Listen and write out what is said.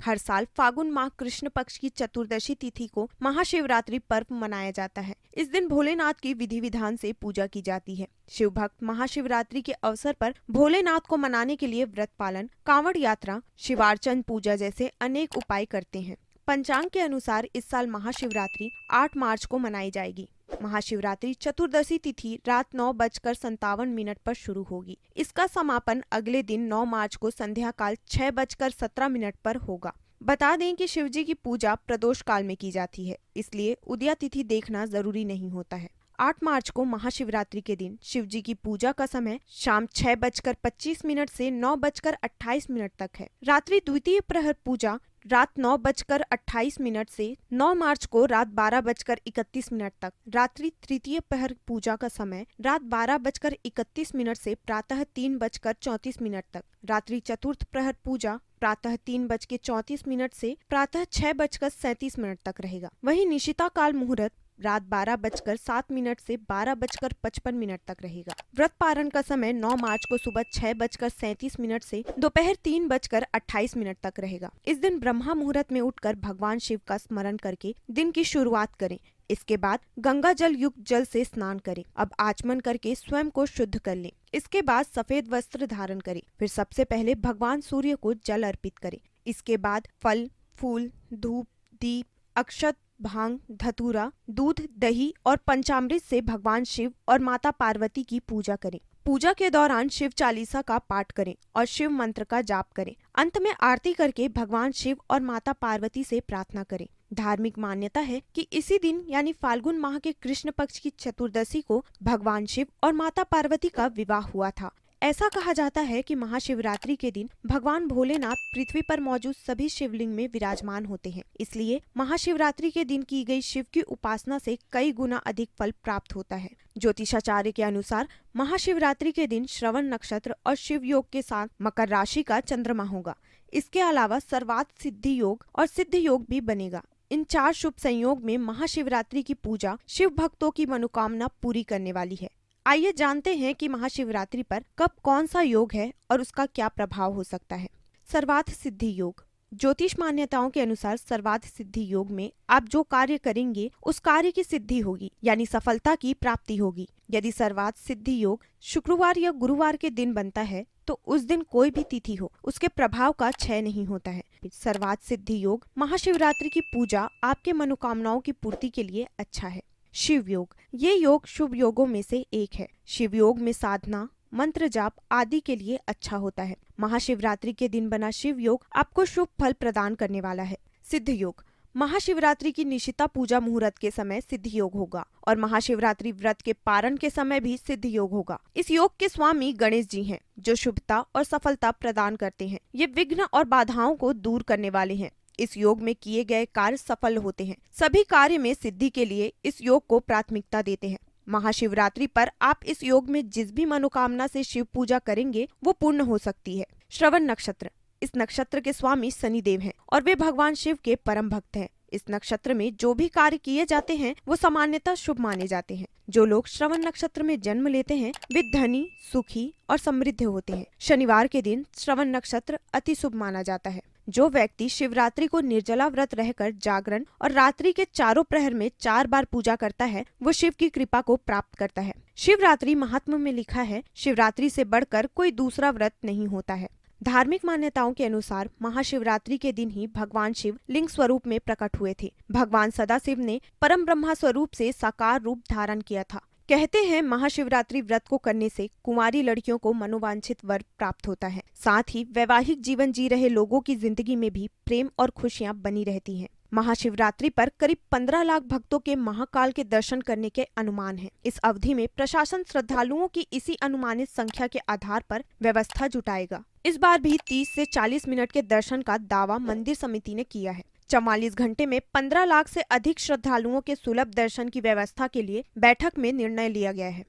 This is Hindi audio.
हर साल फागुन माह कृष्ण पक्ष की चतुर्दशी तिथि को महाशिवरात्रि पर्व मनाया जाता है। इस दिन भोलेनाथ की विधि विधान से पूजा की जाती है। शिव भक्त महाशिवरात्रि के अवसर पर भोलेनाथ को मनाने के लिए व्रत पालन, कांवड़ यात्रा, शिवार्चन पूजा जैसे अनेक उपाय करते हैं। पंचांग के अनुसार इस साल महाशिवरात्रि 8 मार्च को मनाई जाएगी। महाशिवरात्रि चतुर्दशी तिथि रात 9:57 पर शुरू होगी। इसका समापन अगले दिन 9 मार्च को संध्या काल 6:17 पर होगा। बता दें कि शिवजी की पूजा प्रदोष काल में की जाती है, इसलिए उदया तिथि देखना जरूरी नहीं होता है। 8 मार्च को महाशिवरात्रि के दिन शिवजी की पूजा का समय शाम 6:25 से 9:28 तक है। रात्रि द्वितीय प्रहर पूजा रात 9:28 से 9 मार्च को रात 12:31 तक। रात्रि तृतीय प्रहर पूजा का समय रात 12:31 से प्रातः 3:34 तक। रात्रि चतुर्थ प्रहर पूजा प्रातः 3:34 से प्रातः 6:37 तक रहेगा। वहीं निशिता काल मुहूर्त रात 12:07 से 12:55 तक रहेगा। व्रत पारण का समय 9 मार्च को सुबह 6:37 से दोपहर 3:28 तक रहेगा। इस दिन ब्रह्मा मुहूर्त में उठकर भगवान शिव का स्मरण करके दिन की शुरुआत करें। इसके बाद गंगा जल युक्त जल से स्नान करें। अब आचमन करके स्वयं को शुद्ध कर लें। इसके बाद सफेद वस्त्र धारण करें। फिर सबसे पहले भगवान सूर्य को जल अर्पित करें। इसके बाद फल, फूल, धूप, दीप, अक्षत, भांग, धतूरा, दूध, दही और पंचामृत से भगवान शिव और माता पार्वती की पूजा करें। पूजा के दौरान शिव चालीसा का पाठ करें और शिव मंत्र का जाप करें। अंत में आरती करके भगवान शिव और माता पार्वती से प्रार्थना करें। धार्मिक मान्यता है कि इसी दिन यानी फाल्गुन माह के कृष्ण पक्ष की चतुर्दशी को भगवान शिव और माता पार्वती का विवाह हुआ था। ऐसा कहा जाता है कि महाशिवरात्रि के दिन भगवान भोलेनाथ पृथ्वी पर मौजूद सभी शिवलिंग में विराजमान होते हैं। इसलिए महाशिवरात्रि के दिन की गई शिव की उपासना से कई गुना अधिक फल प्राप्त होता है। ज्योतिषाचार्य के अनुसार महाशिवरात्रि के दिन श्रवण नक्षत्र और शिव योग के साथ मकर राशि का चंद्रमा होगा। इसके अलावा सर्वार्थ सिद्धि योग और सिद्ध योग भी बनेगा। इन 4 शुभ संयोग में महाशिवरात्रि की पूजा शिव भक्तों की मनोकामना पूरी करने वाली है। आइए जानते हैं कि महाशिवरात्रि पर कब कौन सा योग है और उसका क्या प्रभाव हो सकता है। सर्वार्थ सिद्धि योग। ज्योतिष मान्यताओं के अनुसार सर्वार्थ सिद्धि योग में आप जो कार्य करेंगे उस कार्य की सिद्धि होगी, यानी सफलता की प्राप्ति होगी। यदि सर्वार्थ सिद्धि योग शुक्रवार या गुरुवार के दिन बनता है तो उस दिन कोई भी तिथि हो उसके प्रभाव का क्षय नहीं होता है। सर्वार्थ सिद्धि योग महाशिवरात्रि की पूजा आपके मनोकामनाओं की पूर्ति के लिए अच्छा है। शिव योग। ये योग शुभ योगों में से एक है। शिव योग में साधना, मंत्र जाप आदि के लिए अच्छा होता है। महाशिवरात्रि के दिन बना शिव योग आपको शुभ फल प्रदान करने वाला है। सिद्ध योग। महाशिवरात्रि की निशिता पूजा मुहूर्त के समय सिद्ध योग होगा और महाशिवरात्रि व्रत के पारण के समय भी सिद्ध योग होगा। इस योग के स्वामी गणेश जी हैं, जो शुभता और सफलता प्रदान करते हैं। ये विघ्न और बाधाओं को दूर करने वाले हैं। इस योग में किए गए कार्य सफल होते हैं। सभी कार्य में सिद्धि के लिए इस योग को प्राथमिकता देते हैं। महाशिवरात्रि पर आप इस योग में जिस भी मनोकामना से शिव पूजा करेंगे वो पूर्ण हो सकती है। श्रवण नक्षत्र। इस नक्षत्र के स्वामी शनिदेव हैं और वे भगवान शिव के परम भक्त हैं। इस नक्षत्र में जो भी कार्य किए जाते हैं वो सामान्यतः शुभ माने जाते हैं। जो लोग श्रवण नक्षत्र में जन्म लेते हैं वे धनी, सुखी और समृद्ध होते हैं। शनिवार के दिन श्रवण नक्षत्र अति शुभ माना जाता है। जो व्यक्ति शिवरात्रि को निर्जला व्रत रहकर जागरण और रात्रि के चारों प्रहर में 4 बार पूजा करता है वो शिव की कृपा को प्राप्त करता है। शिवरात्रि महात्म्य में लिखा है, शिवरात्रि से बढ़कर कोई दूसरा व्रत नहीं होता है। धार्मिक मान्यताओं के अनुसार महाशिवरात्रि के दिन ही भगवान शिव लिंग स्वरूप में प्रकट हुए थे। भगवान सदाशिव ने परम ब्रह्मा स्वरूप से साकार रूप धारण किया था। कहते हैं महाशिवरात्रि व्रत को करने से कुंवारी लड़कियों को मनोवांछित वर प्राप्त होता है। साथ ही वैवाहिक जीवन जी रहे लोगों की जिंदगी में भी प्रेम और खुशियां बनी रहती हैं। महाशिवरात्रि पर करीब 15 लाख भक्तों के महाकाल के दर्शन करने के अनुमान है। इस अवधि में प्रशासन श्रद्धालुओं की इसी अनुमानित संख्या के आधार पर व्यवस्था जुटाएगा। इस बार भी 30 से 40 मिनट के दर्शन का दावा मंदिर समिति ने किया है। 44 घंटे में 15 लाख से अधिक श्रद्धालुओं के सुलभ दर्शन की व्यवस्था के लिए बैठक में निर्णय लिया गया है।